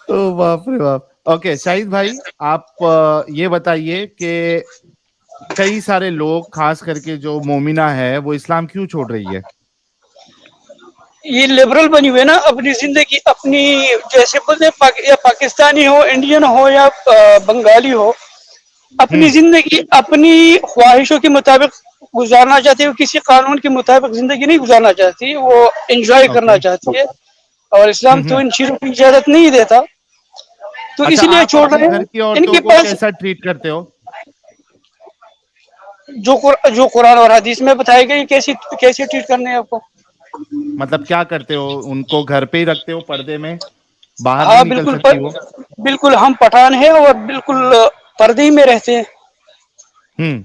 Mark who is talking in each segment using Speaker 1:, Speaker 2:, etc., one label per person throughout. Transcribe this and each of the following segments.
Speaker 1: او باپ رے باپ. اوکے شاہد بھائی, آپ یہ بتائیے کہ کئی سارے لوگ خاص کر کے جو مومنہ ہے وہ اسلام کیوں چھوڑ رہی ہے؟
Speaker 2: یہ لبرل بنی ہوئی ہے نا, اپنی زندگی اپنی جیسے بولتے یا پاکستانی ہو, انڈین ہو یا بنگالی ہو, اپنی زندگی اپنی خواہشوں کے مطابق گزارنا چاہتی ہے. وہ کسی قانون کے مطابق زندگی نہیں گزارنا چاہتی, وہ انجوائے
Speaker 1: اوکے.
Speaker 2: کرنا چاہتی ہے. اور اسلام تو ان چیزوں کی اجازت نہیں دیتا, تو
Speaker 1: اچھا,
Speaker 2: اس لیے
Speaker 1: آپ
Speaker 2: چھوڑ
Speaker 1: اپنے
Speaker 2: رہے
Speaker 1: گھر
Speaker 2: ہیں.
Speaker 1: کی
Speaker 2: ان
Speaker 1: عورتوں
Speaker 2: کے
Speaker 1: کو
Speaker 2: پاس
Speaker 1: کیسا ٹریٹ کرتے ہو؟
Speaker 2: جو قرآن اور حدیث میں بتائی گئی کیسے ٹریٹ کرنے ہیں آپ کو.
Speaker 1: مطلب کیا کرتے ہو, ان کو گھر پہ ہی رکھتے ہو پردے میں, باہر نہیں
Speaker 2: ہاں
Speaker 1: نکل
Speaker 2: بالکل,
Speaker 1: سکتی وہ؟
Speaker 2: بالکل ہم پٹھان ہیں اور بالکل پردے ہی میں رہتے ہیں.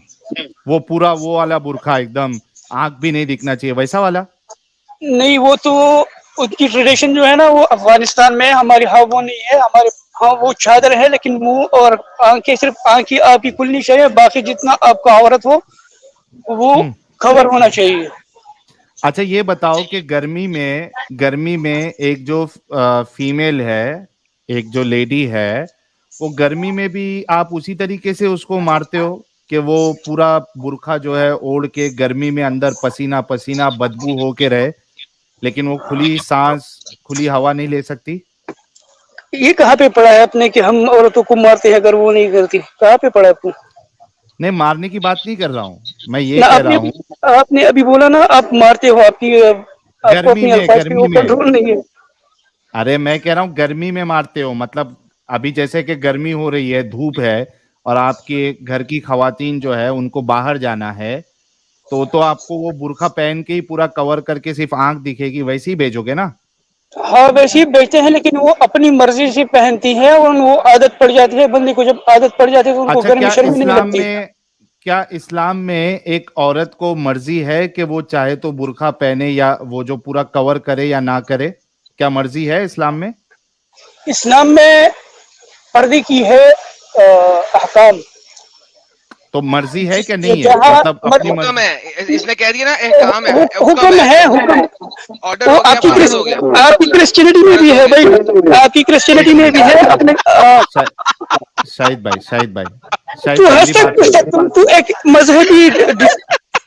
Speaker 1: وہ پورا وہ والا برقع ایک دم آنکھ بھی نہیں دکھنا چاہیے ویسا والا؟
Speaker 2: نہیں, وہ تو ان کی ٹریڈیشن جو ہے نا وہ افغانستان میں, ہماری ہاں وہ نہیں ہے. ہمارے ہاں وہ چادر ہے, لیکن منہ اور آنکھیں صرف آنکھ ہی آپ کی کھلنی چاہیے, باقی جتنا آپ کا عورت ہو وہ کور ہونا چاہیے.
Speaker 1: اچھا یہ بتاؤ کہ گرمی میں ایک جو فیمیل ہے, ایک جو لیڈی ہے, وہ گرمی میں بھی آپ اسی طریقے سے اس کو مارتے ہو کہ وہ پورا برقعہ جو ہے اوڑھ کے گرمی میں اندر پسینہ پسینہ بدبو ہو کے رہے, لیکن وہ کھلی سانس کھلی ہوا نہیں لے سکتی؟
Speaker 2: یہ کہاں پہ پڑا ہے اپنے کہ ہم عورتوں کو مارتے ہیں اگر وہ نہیں کرتی؟ کہاں پہ پڑا ہے اپنے؟
Speaker 1: نہیں, مارنے کی بات نہیں کر رہا ہوں میں, یہ
Speaker 2: نہ
Speaker 1: کہہ رہا ہوں
Speaker 2: آپ نے ابھی بولا نا آپ مارتے ہو, آپ کو
Speaker 1: گرمی
Speaker 2: اپنی
Speaker 1: میں
Speaker 2: الفاظ پہ
Speaker 1: گرمی
Speaker 2: وہ
Speaker 1: میں
Speaker 2: کنٹرول نہیں ہے.
Speaker 1: ارے میں کہہ رہا ہوں گرمی میں مارتے ہو, مطلب ابھی جیسے کہ گرمی ہو رہی ہے, دھوپ ہے, اور آپ کے گھر کی خواتین جو ہے ان کو باہر جانا ہے, تو آپ کو وہ برقعہ پہن کے ہی پورا کور کر کے صرف آنکھ دکھے گی ویسے ہی بھیجو گے نا؟
Speaker 2: ہاں ویسے ہی بیچتے ہیں, لیکن وہ اپنی مرضی سے پہنتی ہے, اور وہ عادت پڑ جاتی ہے بندے کو. جب عادت پڑ جاتی ہے تو ان کو
Speaker 1: اچھا,
Speaker 2: گرمی شرمی نہیں لگتی.
Speaker 1: کیا اسلام میں ایک عورت کو مرضی ہے کہ وہ چاہے تو برقعہ پہنے یا وہ جو پورا کور کرے یا نہ کرے؟ کیا مرضی ہے اسلام میں؟
Speaker 2: اسلام میں پردے کی ہے احکام.
Speaker 1: تو مرضی ہے کہ نہیں ہے,
Speaker 2: جہاں
Speaker 1: مطلب اپنی
Speaker 3: حکم
Speaker 1: مرضی؟
Speaker 3: ہے, اس نے کہہ دیا نا احکام ہے,
Speaker 2: حکم ہے, حکم.
Speaker 3: آرڈر
Speaker 2: تو
Speaker 3: ہو گیا, فرض ہو گیا,
Speaker 2: آپ کی کرسچینٹی میں
Speaker 3: فرض
Speaker 2: بھی
Speaker 3: ہو
Speaker 2: ہے
Speaker 3: گیا.
Speaker 2: بھائی, آپ کی کرسچینٹی میں بھی ہے اپنے.
Speaker 1: شاہد بھائی
Speaker 2: تو
Speaker 1: میری بات سنو.
Speaker 2: تو ایک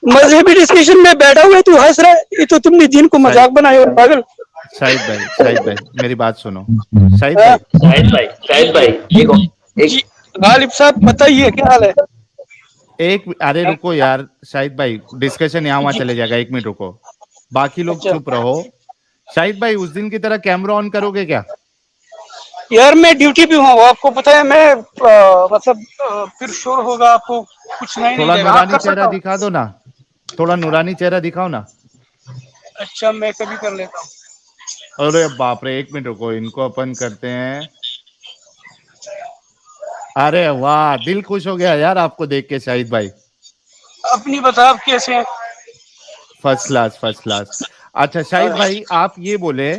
Speaker 2: مذہبی ڈسکشن میں بیٹھا ہوا ہے, تو ہنس رہا ہے, یہ تو تم نے دین کو مذاق بنایا ہو پاگل.
Speaker 1: شاہد بھائی میری بات سنو. شاہد
Speaker 2: ہاں
Speaker 1: بھائی
Speaker 2: شاہد بھائی جی غالب صاحب بتائیے کیا حال ہے؟
Speaker 1: ارے رکو یار شاہد بھائی, ڈسکشن یہاں وہاں
Speaker 2: جی
Speaker 1: چلے جائے گا, 1 منٹ رکو, باقی لوگ
Speaker 2: اچھا
Speaker 1: چپ رہو. شاہد بھائی اس دن کی طرح کیمرہ آن کرو گے کیا؟
Speaker 2: یار میں ڈیوٹی پہ ہوں, آپ کو پتا ہے میں مطلب پھر شور ہوگا, آپ کو کچھ سنائی نہیں
Speaker 1: تھوڑا
Speaker 2: دے گا. ہاں
Speaker 1: نورانی
Speaker 2: کر
Speaker 1: چہرہ
Speaker 2: سکتا ہوں.
Speaker 1: دکھا دو نا, تھوڑا نورانی چہرہ دکھاؤ نا.
Speaker 2: اچھا میں کبھی کر لیتا ہوں.
Speaker 1: ارے باپ رے, 1 منٹ رکو, ان کو اپن کرتے ہیں. ارے واہ, دل خوش ہو گیا یار آپ کو دیکھ کے شاہد بھائی.
Speaker 2: اپنی بتا آپ کیسے ہیں؟
Speaker 1: First class. اچھا شاہد بھائی, آپ یہ بولے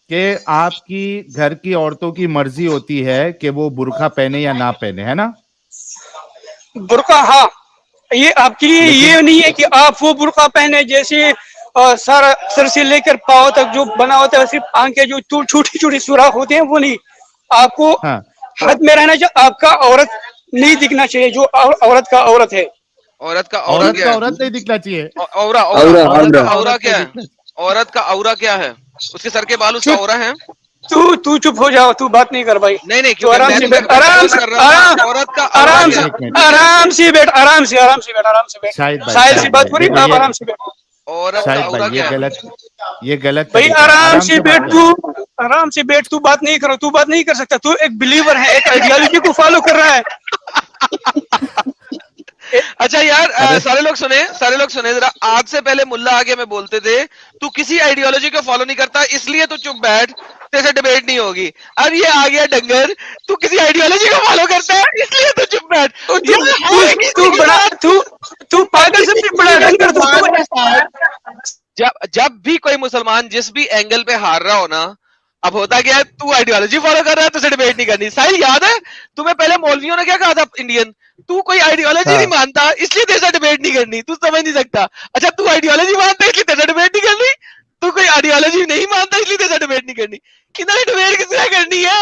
Speaker 1: کہ آپ کی گھر کی عورتوں کی مرضی ہوتی ہے کہ وہ برقعہ پہنے یا نہ پہنے, ہے نا؟
Speaker 2: برقعہ, ہاں. یہ آپ کے لیے
Speaker 1: لیکن
Speaker 2: یہ نہیں ہے کہ آپ وہ برقعہ پہنے جیسے سر سے لے کر پاؤں تک جو بنا ہوتا ہے, صرف آنکھیں جو چھوٹی چھوٹی سوراخ ہوتے ہیں وہ نہیں. آپ کو
Speaker 1: ہاں,
Speaker 2: حد میں رہنا چاہیے, آپ کا عورت نہیں دکھنا چاہیے, جو عورت کا عورت ہے.
Speaker 3: عورت کا اورا
Speaker 1: عورت
Speaker 3: کیا
Speaker 1: کا
Speaker 3: ہے؟
Speaker 1: عورت نہیں دکھنا چاہیے.
Speaker 3: عورت کا اورا
Speaker 1: عورت نہیں
Speaker 3: کیا ہے؟
Speaker 1: دکھنا
Speaker 3: عورت کا اورا کیا ہے؟ اس کے سر کے بال اس کا
Speaker 2: چپ,
Speaker 3: اورا ہے؟
Speaker 2: تو چپ ہو جاؤ, تو بات نہیں کر بھائی.
Speaker 3: نہیں نہیں,
Speaker 2: تو
Speaker 3: کیونکہ
Speaker 2: آرام
Speaker 3: میں
Speaker 2: سے
Speaker 3: تمہیں
Speaker 2: بیٹھ, آرام
Speaker 3: کوشچن
Speaker 2: سے,
Speaker 3: کر رہا ہوں نا, عورت کا اورا
Speaker 2: آرام
Speaker 3: کیا
Speaker 2: سے,
Speaker 1: ایک منٹ
Speaker 2: آرام سے بیٹھ, آرام سے بیٹھ,
Speaker 1: شاہد بھائی
Speaker 2: ساحل سے
Speaker 1: شاہد
Speaker 2: بات
Speaker 1: بھائی
Speaker 2: ہو رہی,
Speaker 1: دیکھو
Speaker 2: آپ
Speaker 1: یہ
Speaker 2: آرام سے بیٹھ.
Speaker 3: عورت کا
Speaker 1: شاہد
Speaker 3: اورا
Speaker 1: بھائی
Speaker 3: کیا ہے؟
Speaker 1: یہ غلط
Speaker 2: بھائی
Speaker 1: طریقہ ہے,
Speaker 2: آرام سے
Speaker 1: بات
Speaker 2: بیٹھ,
Speaker 1: کرو.
Speaker 2: آرام سے بیٹھ, تو بات نہیں کرو, تو بات نہیں کر سکتا, تو ایک بلیور ہے, ایک آئیڈیالوجی کو فالو کر رہا ہے.
Speaker 3: اچھا یار,
Speaker 1: ارے
Speaker 3: سارے لوگ سنے ذرا. آج سے پہلے ملا آگے میں بولتے تھے تو کسی آئیڈیالوجی کو فالو نہیں کرتا, اس لیے تو چپ بیٹھ, تیسے ڈیبیٹ نہیں ہوگی. اب یہ آ گیا ڈنگر, تو کسی آئیڈیالوجی کو فالو کرتا ہے, اس لیے تو چپ بیٹھ.
Speaker 2: تو پاگل سے بھی بڑا ڈنگر
Speaker 3: جب بھی کوئی مسلمان جس بھی اینگل پہ ہار رہا ہو نا, اب ہوتا کیا ہے, تو آئیڈیالوجی فالو کر رہا ہے, تو ڈیبیٹ نہیں کرنی. ساحل یاد ہے تمہیں پہلے مولویوں نے کیا کہا تھا انڈین, تو کوئی آئیڈیالوجی
Speaker 1: ہاں
Speaker 3: نہیں مانتا اس لیے تیرے ڈیبیٹ نہیں کرنی, تو سمجھ نہیں سکتا. اچھا تو آئیڈیالوجی مانتا اس لیے تیرے ڈیبیٹ نہیں کرنی, تو کوئی آئیڈیالوجی نہیں مانتا اس لیے تیرے ڈیبیٹ نہیں کرنی. کدھر ڈیبیٹ کس طرح کرنی ہے؟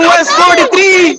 Speaker 2: 9:43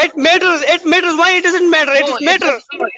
Speaker 2: it matters why it doesn't matter?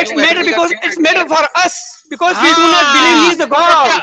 Speaker 2: It's matter for us because we do not believe he is the God.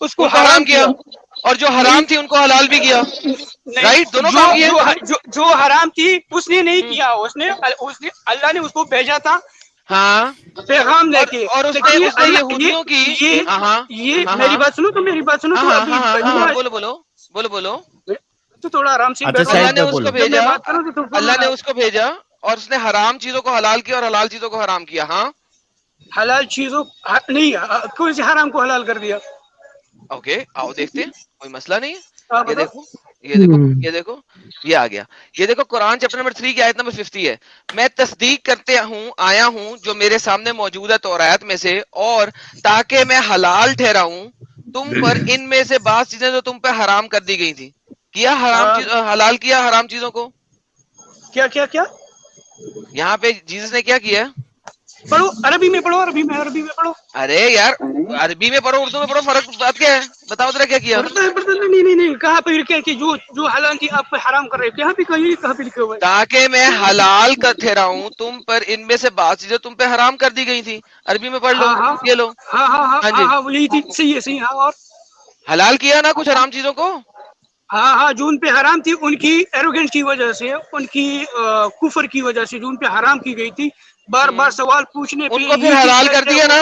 Speaker 2: اس کو
Speaker 3: حرام کیا اور جو حرام تھی ان کو حلال بھی کیا. رائٹ, دونوں کام کیے.
Speaker 2: جو حرام تھی اس نے نہیں کیا, اس نے اللہ نے اس کو بھیجا تھا
Speaker 3: ہاں
Speaker 2: پیغام لے کے,
Speaker 3: اور اس نے یہودیوں کی
Speaker 2: یہ میری بات سنو, تو میری بات سنو,
Speaker 3: بولو
Speaker 2: تو تھوڑا آرام سے.
Speaker 3: اللہ نے اس کو بھیجا, اللہ نے اس کو بھیجا اور اس نے حرام چیزوں کو حلال کیا اور حلال چیزوں کو حرام کیا. ہاں
Speaker 2: حلال چیزوں نہیں, کون سی حرام کو حلال کر دیا؟
Speaker 3: اوکے آؤ دیکھتے ہیں, کوئی مسئلہ نہیں ہے. یہ دیکھو یہ آ گیا. یہ دیکھو قرآن چیپٹر نمبر 3 کی آیت نمبر 50 ہے. میں تصدیق کرتے ہوں آیا ہوں جو میرے سامنے موجود ہے تورات میں سے, اور تاکہ میں حلال ٹھہراؤں تم پر ان میں سے بعض چیزیں جو تم پہ حرام کر دی گئی تھی. کیا حلال کیا حرام چیزوں کو.
Speaker 2: کیا کیا کیا
Speaker 3: یہاں پہ جیسس نے کیا کیا؟
Speaker 2: پڑھو عربی میں, پڑھو عربی میں پڑھو.
Speaker 3: ارے یار عربی میں پڑھو اردو میں پڑھو, فرق بات کیا ہے بتاؤ ذرا کیا کیا.
Speaker 2: نہیں کہاں پہ لکھا ہے کہ جو حلال تھی آپ پہ حرام کر رہے ہیں؟ کہاں پہ لکھا ہوا ہے؟
Speaker 3: تاکہ میں حلال کر ٹھہراؤں تم پر ان میں سے بعض چیزیں تم پہ حرام کر دی گئی تھی. عربی میں پڑھ لو, یہ لو.
Speaker 2: ہاں یہی تھی, صحیح ہے. ہاں اور
Speaker 3: حلال کیا نا کچھ حرام چیزوں کو.
Speaker 2: ہاں جو ان پہ حرام تھی ان کی ایروگنس کی وجہ سے, ان کی کفر کی وجہ سے جو ان پہ حرام کی گئی تھی, بار بار سوال پوچھنے پہ
Speaker 3: ان کو پھر حلال کر دیا نا.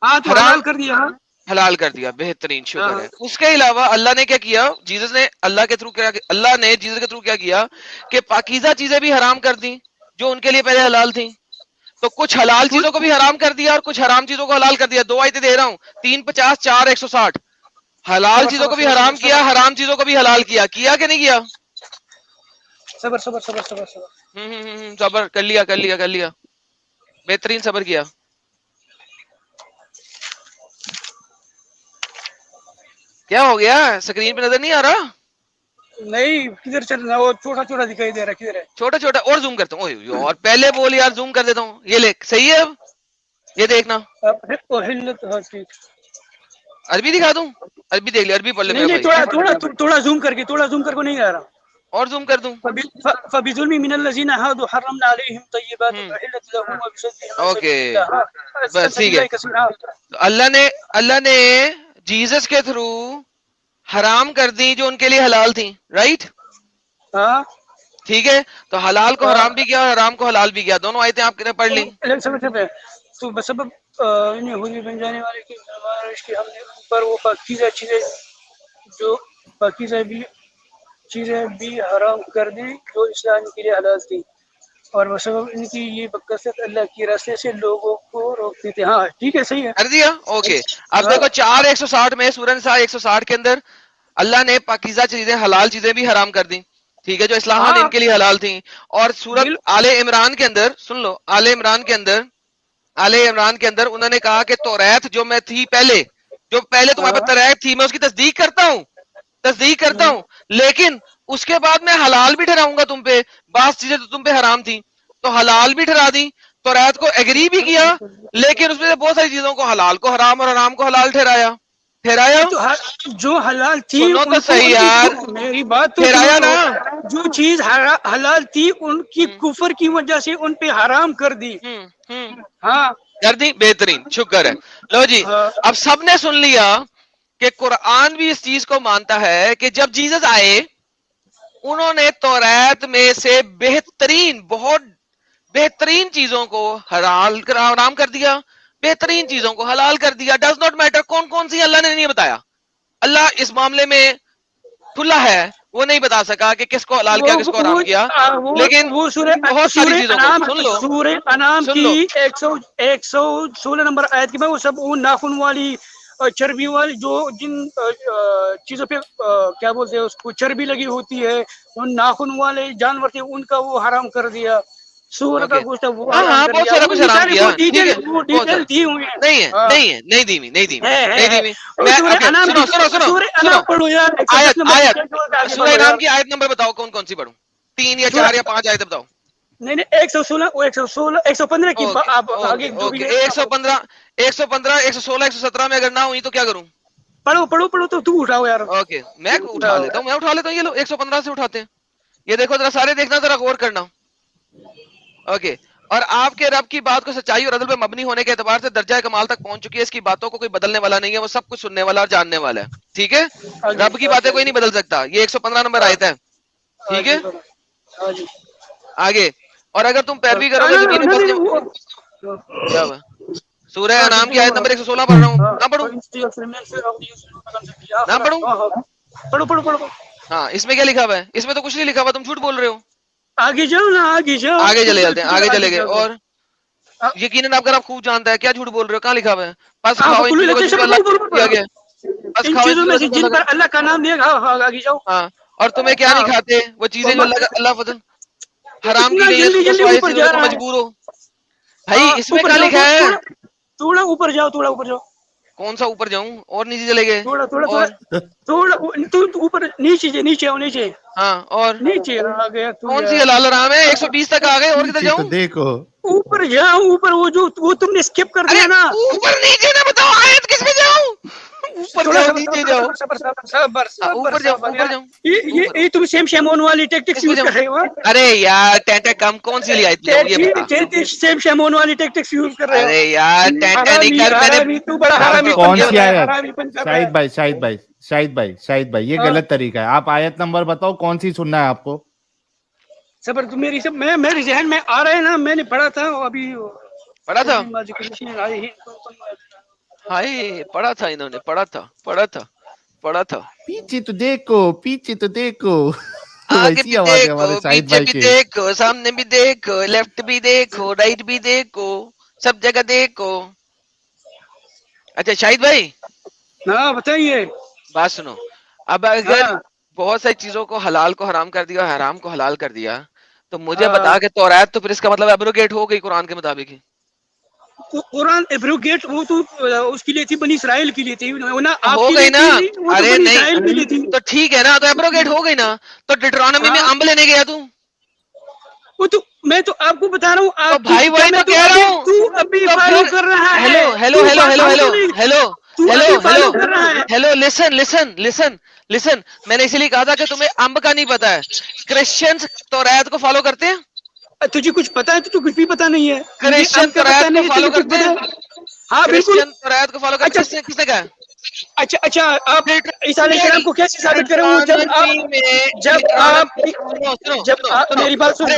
Speaker 2: ہاں تو حلال کر دیا. ہاں
Speaker 3: حلال کر دیا, بہترین, شکر ہے. اس کے علاوہ اللہ نے کیا کیا, جیسس نے اللہ کے تھرو کیا, اللہ نے جیسس کے تھرو کیا کیا کہ پاکیزہ چیزیں بھی حرام کر دی جو ان کے لیے پہلے حلال تھیں. تو کچھ حلال چیزوں کو بھی حرام کر دیا اور کچھ حرام چیزوں کو حلال کر دیا. 2 آیتیں دے رہا ہوں, 3 50 4 160. حلال چیزوں کو بھی حرام کیا, حرام چیزوں کو بھی حلال کیا. کیا کہ نہیں کیا؟
Speaker 2: صبر صبر صبر صبر
Speaker 3: صبر صبر کر لیا, بہترین صبر کیا. کیا ہو گیا, اسکرین پہ نظر نہیں آ رہا؟
Speaker 2: نہیں کدھر چلنا, وہ چھوٹا چھوٹا دکھائی دے رہا ہے. کدھر ہے
Speaker 3: چھوٹا چھوٹا؟ اور زوم کرتا ہوں, اور پہلے بول یار, زوم کر دیتا ہوں. یہ لے, صحیح ہے. اب یہ دیکھنا, عربی دکھا دوں, عربی دیکھ لے, عربی پڑھ لے میرا بھائی.
Speaker 2: تھوڑا زوم کر کے نہیں آ رہا.
Speaker 3: اور زوم کر دوں.
Speaker 2: فبظلم من الذين هادوا حرمنا عليهم طيبات احلت لهم وبصدهم.
Speaker 3: اوکے بس ٹھیک ہے. اللہ نے جیسس کے تھرو حرام کر دی جو ان کے لیے حلال تھی. رائٹ,
Speaker 2: ہاں
Speaker 3: ٹھیک ہے. تو حلال کو حرام بھی کیا اور حرام کو حلال بھی کیا. دونوں آیتیں آپ نے پڑھ لی.
Speaker 2: تو بسبب یہودی بن جانے والے کی فرمائش کی ہم نے ان پر وہ پاکیزہ چیزیں بھی حرام کر دی جو اسلام کے لیے حلال تھی, اور بسبب ان کی یہ بکثرت اللہ کے راستے سے لوگوں کو روکتے تھے. ہاں ٹھیک ہے, صحیح ہے,
Speaker 3: کر دیا. اوکے اب دیکھو 4 160 میں, سورہ نساء 160 کے اندر اللہ نے پاکیزہ چیزیں, حلال چیزیں بھی حرام کر دی. ٹھیک ہے, جو اسلام ان کے لیے حلال تھیں. اور سورۃ آل عمران کے اندر سن لو, آل عمران کے اندر انہوں نے کہا کہ توریت جو میں تھی پہلے, جو پہلے تمہارے پاس توریت تھی, میں اس کی تصدیق کرتا ہوں, لیکن اس کے بعد میں حلال بھی ٹھہراؤں گا تم پہ بعض چیزیں تو تم پہ حرام تھی, تو حلال بھی ٹھہرا دی. توریت کو ایگری بھی کیا, لیکن اس میں سے بہت ساری چیزوں کو حلال کو حرام اور حرام کو حلال ٹھہرایا.
Speaker 2: جو حلال تھی,
Speaker 3: سنو تو صحیح یار,
Speaker 2: میری بات تو
Speaker 3: ٹھہرایا نا.
Speaker 2: جو چیز حلال تھی ان کی کفر کی وجہ سے ان پہ حرام کر دی. ہاں
Speaker 3: کر دی, بہترین, شکر ہے. لو جی, اب سب نے سن لیا کہ قرآن بھی اس چیز کو مانتا ہے کہ جب جیسس آئے انہوں نے توریت میں سے بہت بہترین چیزوں کو حرام کر دیا, بہترین چیزوں کو حلال کر دیا. ڈز ناٹ میٹر کون کون سی, اللہ نے نہیں بتایا. اللہ اس معاملے میں کھلا ہے, وہ نہیں بتا سکا کہ کس کو حلال کیا کس کو حرام کیا, لیکن
Speaker 2: وہ
Speaker 3: بہت ساری چیزوں کو سن لو.
Speaker 2: سورہ انعام کی 116 نمبر آیت کی میں, وہ سب وہ ناخن والی چربی والی جو جن چیزوں پہ کیا بولتے ہیں اس کو, چربی لگی ہوتی ہے, ان ناخن والے جانور تھے ان کا وہ حرام کر دیا. سور کا گوشت وہ
Speaker 3: ہاں بہت سارا کچھ حرام کیا.
Speaker 2: ڈیٹیل دی ہوئی ہیں.
Speaker 3: نہیں دی سورہ انعام کی آیت نمبر بتاؤ, کون کون سی پڑھوں, 3 یا 4 یا 5 آیتیں بتاؤ.
Speaker 2: نہیں 116 115 کی آپ آگے
Speaker 3: 115 116 117 میں اگر نہ ہوئی تو کیا کروں؟
Speaker 2: پڑھو تو اٹھاؤ یار.
Speaker 3: اوکے میں اٹھا لیتا ہوں, یہ لو 115 سے اٹھاتے ہیں. یہ دیکھو ذرا, سارے دیکھنا, ذرا غور کرنا. اوکے اور آپ کے رب کی بات کو سچائی اور عدل پہ مبنی ہونے کے اعتبار سے درجہ کمال تک پہنچ چکی ہے. اس کی باتوں کو کوئی بدلنے والا نہیں ہے, وہ سب کچھ سننے والا اور جاننے والا ہے. ٹھیک ہے, رب کی باتیں کوئی نہیں بدل سکتا. یہ 115 نمبر آیت ہے. ٹھیک ہے, آگے. اور اگر تم پیروی کرو گے زمین پر, کیا ہوا, سورہ انعام کی آیت نمبر 116 پڑھ رہا ہوں. نہ پڑھوں, نہ پڑھوں.
Speaker 2: پڑھو.
Speaker 3: ہاں, اس میں کیا لکھا ہوا ہے؟ اس میں تو کچھ نہیں لکھا ہوا, تم جھوٹ بول رہے ہو.
Speaker 2: آگے جاؤ نا, آگے جاؤ,
Speaker 3: آگے چلے جاتے ہیں, آگے چلے گئے. اور یقیناً آپ کا رب خوب جانتا ہے. کیا جھوٹ بول رہے ہو؟ کہاں لکھا ہوا ہے؟ پس کھاؤ ان چیزوں کا جن کو اللہ کیا گیا. پس
Speaker 2: ان
Speaker 3: کھاؤ
Speaker 2: چیزوں میں سے جن پر اللہ کا نام دیا گا. آگے جاؤ.
Speaker 3: ہاں, اور تمہیں کیا نہیں کھاتے وہ چیزیں جو اللہ فضل حرام کی گئی ہیں,
Speaker 2: جلدی اوپر جا رہا ہے
Speaker 3: مجبور ہو. بھائی اس میں کیا لکھا ہے؟
Speaker 2: تھوڑا اوپر جاؤ, تھوڑا اوپر جاؤ.
Speaker 3: کون سا اوپر جاؤں؟ اور نیچے چلے گئے.
Speaker 2: تھوڑا اوپر, نیچے آؤ, نیچے.
Speaker 3: ہاں, اور
Speaker 2: نیچے آ گیا.
Speaker 3: کون سی حلال حرام ہے؟ 120 تک آ گئے, اور کدھر جاؤں؟
Speaker 1: دیکھو
Speaker 2: اوپر جاؤ, اوپر. وہ تم نے اسکپ کر دیا نا.
Speaker 3: اوپر نیچے نہ بتاؤ, آیت کس میں جاؤں؟ اوپر جاؤ, نیچے جاؤ, اوپر جاؤ, اوپر جاؤ.
Speaker 2: یہ تم سیم شیمون والی ٹیکٹکس یوز کر رہے ہو.
Speaker 3: ارے یار ٹینٹا کم کون سی لی آئی یہ بتا.
Speaker 2: سیم شیمون والی ٹیکٹکس یوز کر رہے ہو.
Speaker 3: ارے یار ٹینٹا نہیں کر, میں نے
Speaker 2: تو بڑا حرامی.
Speaker 1: کون سی آیت؟ شاہد بھائی یہ غلط طریقہ ہے. آپ آیت نمبر بتاؤ, کون سی سننا ہے آپ کو؟
Speaker 2: صبر, تو میرے ذہن میں آ رہا ہے نا, میں نے پڑھا تھا ابھی.
Speaker 3: پڑھا تھا, ہائے پڑھا تھا انہوں نے, پڑھا تھا.
Speaker 1: پیچھے تو دیکھو
Speaker 3: آگے بھی دیکھو, پیچھے بھی دیکھو, سامنے بھی دیکھو, لیفٹ بھی دیکھو, رائٹ بھی دیکھو, سب جگہ دیکھو. اچھا شاہد بھائی,
Speaker 2: ہاں بتائیے.
Speaker 3: بات سنو. اب اگر بہت ساری چیزوں کو حلال کو حرام کر دیا, حرام کو حلال کر دیا, تو مجھے بتا کہ توریت تو پھر اس کا مطلب ایبروگیٹ ہو گئی قرآن کے مطابق ہی.
Speaker 2: قرآن ایبروگیٹ وہ تو اس کے لیے تھی, بنی اسرائیل کے لیے تھی,
Speaker 3: ہو گئی نا. ارے نہیں تو ٹھیک ہے نا, تو ایبروگیٹ ہو گئی نا. تو ڈیٹرانومی میں امب لینے گیا تو
Speaker 2: وہ تو میں تو آپ کو بتا رہا ہوں.
Speaker 3: تو بھائی وہی تو کہہ رہا ہوں.
Speaker 2: تو ابھی فالو کر رہا ہے.
Speaker 3: ہیلو لسن, میں نے اسی لیے کہا تھا کہ تمہیں امب کا نہیں پتا ہے. کرسچنز توریت کو فالو کرتے ہیں.
Speaker 2: تجھے کچھ پتا ہے؟ تو کچھ بھی پتا نہیں ہے.
Speaker 3: کرسچن توریت کو فالو کرتے ہیں.
Speaker 2: ہاں بالکل,
Speaker 3: کرسچن توریت کو فالو کرتے ہیں. کس نے کہا؟
Speaker 2: اچھا آپ عیسیٰ علیہ السلام کو کیسے ثابت کریں گے جب آپ میری بات سنو,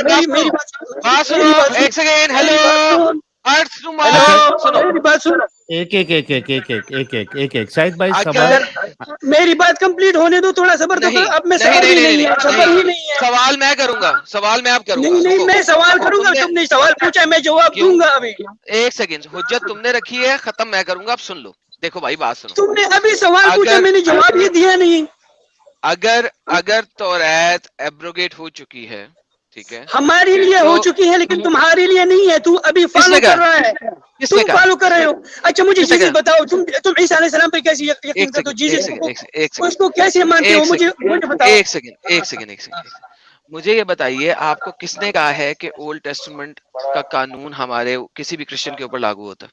Speaker 3: ایک سیکنڈ. ہیلو
Speaker 2: میری بات سنو,
Speaker 1: ایک شاہد بھائی صبر,
Speaker 2: میری بات کمپلیٹ ہونے دو, تھوڑا صبر تو. اب میں صبر ہی نہیں ہے, صبر ہی نہیں ہے.
Speaker 3: سوال میں کروں گا, سوال میں آپ کروں گا.
Speaker 2: نہیں میں سوال کروں گا, تم نے سوال پوچھا, میں جواب دوں گا. ابھی
Speaker 3: ایک سیکنڈ, حجت تم نے رکھی ہے, ختم میں کروں گا. اب سن لو, دیکھو بھائی بات سنو.
Speaker 2: تم نے ابھی سوال پوچھا, میں نے جواب یہ دیا نہیں.
Speaker 3: اگر توریت ایبروگیٹ ہو چکی ہے, ٹھیک ہے,
Speaker 2: ہمارے لیے ہو چکی ہے, لیکن تمہارے لیے نہیں ہے. تو ابھی فالو کر رہا ہے, تم فالو کر رہے ہو. اچھا مجھے جیسس بتاؤ, تم عیسیٰ علیہ السلام پہ کیسے یقین کرتے ہو؟ جیسس اس کو کیسے مانتے ہو؟ مجھے بتاؤ.
Speaker 3: ایک سیکنڈ. مجھے یہ بتائیے, آپ کو کس نے کہا ہے کہ اولڈ ٹیسٹمنٹ کا قانون ہمارے کسی بھی کرسچن کے اوپر لاگو ہوتا ہے؟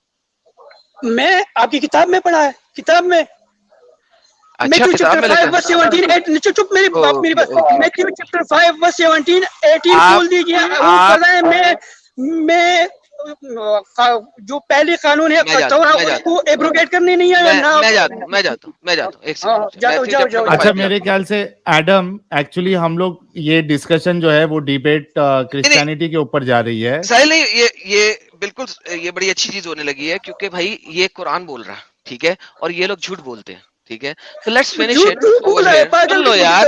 Speaker 2: میں آپ کی کتاب میں پڑھا ہے, کتاب میں.
Speaker 3: اچھا کتاب میں لکھا ہے.
Speaker 2: چپ, میری بات. میتھیو چیپٹر 5 ورس 17 18 کھول دیجیے. وہ پڑھا ہے. میں جو پہلی قانون ہے اس کو ایبروگیٹ کرنے نہیں آیا.
Speaker 3: میں جاتا ہوں. ایک
Speaker 2: سیکنڈ.
Speaker 1: اچھا میرے خیال سے ایڈم, ایکچولی ہم لوگ یہ ڈسکشن جو ہے وہ ڈیبیٹ کرسچینٹی کے اوپر جا رہی ہے.
Speaker 3: سہیل نہیں, یہ بالکل یہ بڑی اچھی چیز ہونے لگی ہے, کیونکہ بھائی یہ قرآن بول رہا ہے, ٹھیک ہے, اور یہ لوگ جھوٹ بولتے ہیں, ٹھیک ہے. تو لیٹس فنش اٹ. سن لو یار,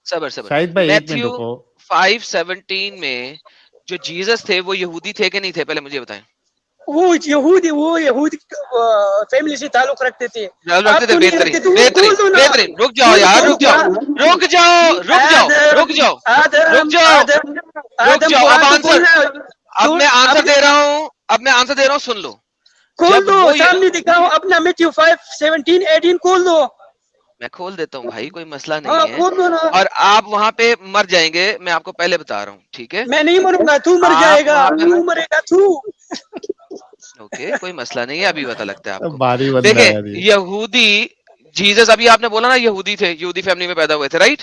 Speaker 3: صبر. میتھیو 5:17 میں جو جیزس تھے وہ یہودی تھے کہ نہیں تھے؟ پہلے مجھے بتائیں.
Speaker 2: وہ یہودی فیملی سے تعلق رکھتے تھے.
Speaker 3: بہترین. رک جاؤ یار, رک جاؤ. اب میں آنسر دے رہا ہوں, سن لو.
Speaker 2: کھول دو, سامنے دکھاؤ اپنا میتھیو 5:17 18 کھول دو.
Speaker 3: میں کھول دیتا ہوں بھائی, کوئی مسئلہ نہیں ہے. اور آپ وہاں پہ مر جائیں گے, میں آپ کو پہلے بتا رہا ہوں, ٹھیک ہے.
Speaker 2: میں نہیں مروں گا, تو مر جائے گا. تو مرے گا تو.
Speaker 3: اوکے, کوئی مسئلہ نہیں ہے, ابھی پتا لگتا ہے آپ کو. دیکھیں, یہودی جیزس, ابھی آپ نے بولا نا یہودی تھے, یہودی فیملی میں پیدا ہوئے تھے, right?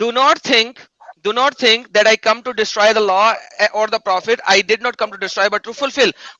Speaker 3: Do not think that I come to destroy the law or the prophet. I did not come to destroy but to fulfill.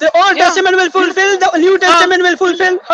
Speaker 2: the Old Testament will fulfill, the New Testament will fulfill.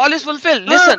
Speaker 3: all is fulfilled. Listen,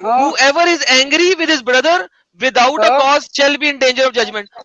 Speaker 3: whoever is angry with his brother without a cause shall be in danger of judgment।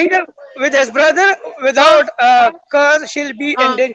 Speaker 2: anger with his brother without cause shall be in danger?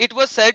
Speaker 3: it was said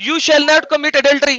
Speaker 3: you shall not commit adultery,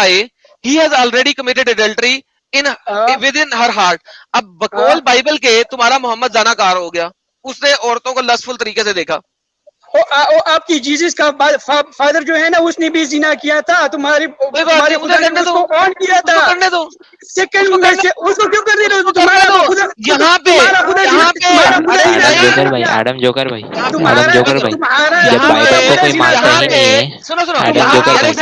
Speaker 3: eye, he has already committed adultery with in her heart. اب بقول Bible کے تمہارا محمد زنا کار ہو گیا, اس نے عورتوں کو لسفل طریقے سے دیکھا.
Speaker 2: آپ کی جیزس کا فادر جو ہے نا اس نے بھی زنا کیا تھا, تمہاری خدا نے اس کو آن کیا تھا.
Speaker 3: کرنے دو,
Speaker 2: سیکنڈ میں سے اس کو کیوں کرنے دو؟
Speaker 3: یہاں پہ
Speaker 4: ایڈم جوکر بھائی جب بائبل کو کوئی مانتا ہی نہیں ہے,
Speaker 3: سنو
Speaker 4: ایڈم جوکر بھائی